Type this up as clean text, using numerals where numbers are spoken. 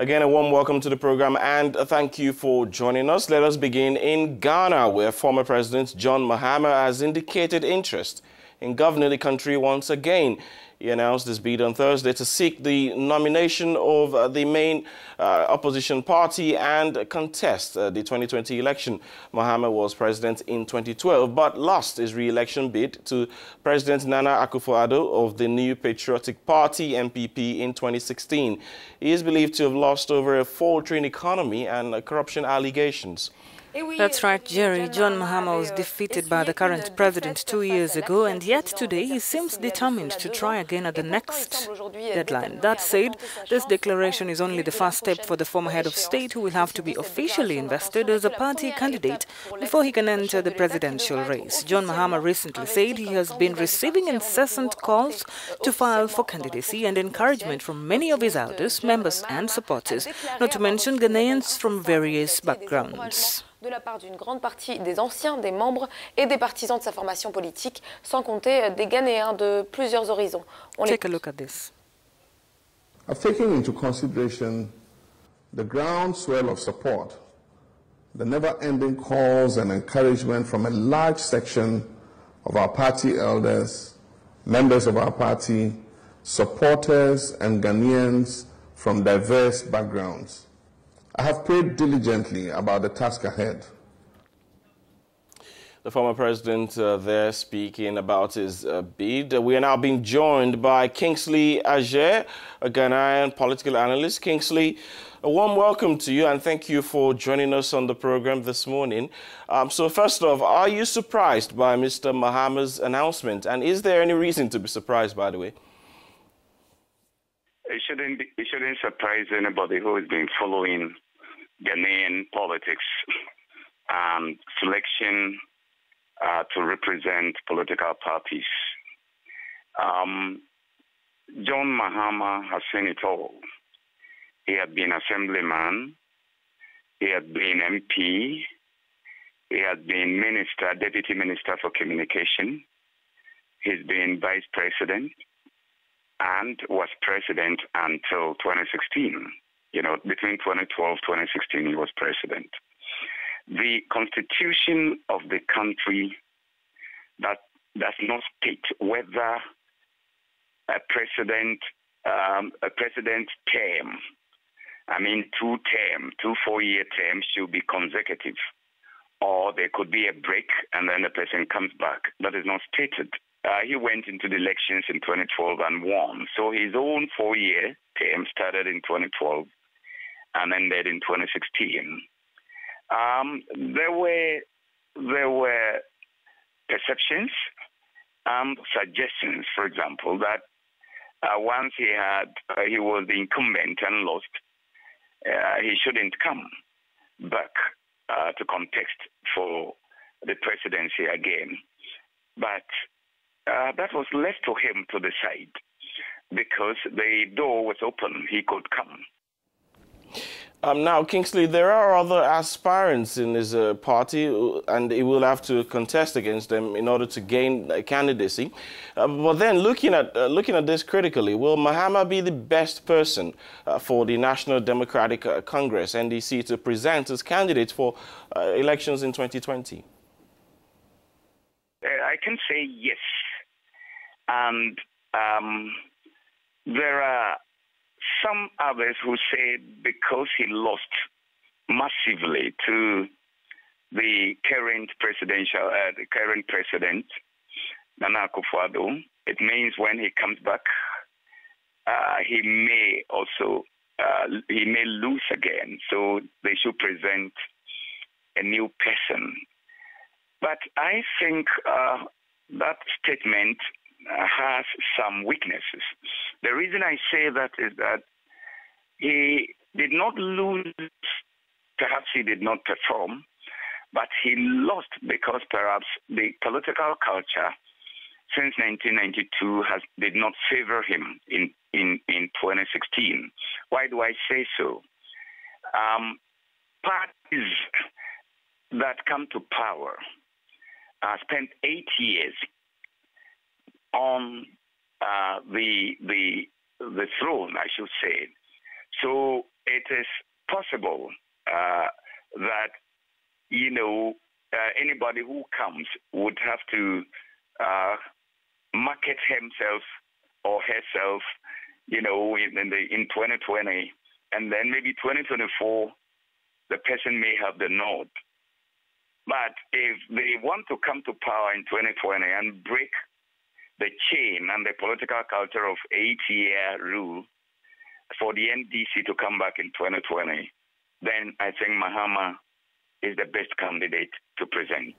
Again, a warm welcome to the program and thank you for joining us. Let us begin in Ghana, where former President John Mahama has indicated interest in governing the country once again. He announced this bid on Thursday to seek the nomination of the main opposition party and contest the 2020 election. Mahama was president in 2012 but lost his re-election bid to President Nana Akufo-Addo of the New Patriotic Party (NPP) in 2016. He is believed to have lost over a faltering economy and corruption allegations. That's right, Jerry. John Mahama was defeated by the current president 2 years ago, and yet today he seems determined to try again at the next deadline. That said, this declaration is only the first step for the former head of state, who will have to be officially invested as a party candidate before he can enter the presidential race. John Mahama recently said he has been receiving incessant calls to file for candidacy and encouragement from many of his elders, members and supporters, not to mention Ghanaians from various backgrounds. De la part d'une grande partie des anciens, des membres et des partisans de sa formation politique, sans compter des Ghanéens de plusieurs horizons. Take a look at this. I've taken into consideration the groundswell of support, the never-ending calls and encouragement from a large section of our party elders, members of our party, supporters and Ghanaians from diverse backgrounds. I have prayed diligently about the task ahead. The former president there speaking about his bid. We are now being joined by Kingsley Ajer, a Ghanaian political analyst. Kingsley, a warm welcome to you and thank you for joining us on the program this morning. So first off, are you surprised by Mr. Mahama's announcement? And is there any reason to be surprised, by the way? It shouldn't surprise anybody who has been following Ghanaian politics and selection to represent political parties. John Mahama has seen it all. He had been assemblyman, he had been MP, he had been minister, deputy minister for communication, he's been vice president, and was president until 2016. You know, between 2012 and 2016, he was president. The constitution of the country that does not state whether a president term, I mean two 4-year terms should be consecutive, or there could be a break and then the person comes back. That is not stated. He went into the elections in 2012 and won. So his own 4-year term started in 2012 and ended in 2016. There were perceptions and suggestions, for example, that once he was the incumbent and lost, he shouldn't come back to contest for the presidency again. But that was left to him to decide because the door was open. He could come. Now, Kingsley, there are other aspirants in his party, and he will have to contest against them in order to gain a candidacy. But then, looking at this critically, will Mahama be the best person for the National Democratic Congress (NDC) to present as candidate for elections in 2020? I can say yes, and there are some others who say because he lost massively to the current president, Nana Akufo-Addo, it means when he comes back, he may lose again. So they should present a new person. But I think that statement has some weaknesses. The reason I say that is that he did not lose, perhaps he did not perform, but he lost because perhaps the political culture since 1992 did not favor him in 2016. Why do I say so? Parties that come to power spent 8 years on the throne, I should say. So it is possible that, anybody who comes would have to market himself or herself, in 2020, and then maybe 2024, the person may have the nod. But if they want to come to power in 2020 and break the chain and the political culture of 8-year rule for the NDC to come back in 2020, then I think Mahama is the best candidate to present.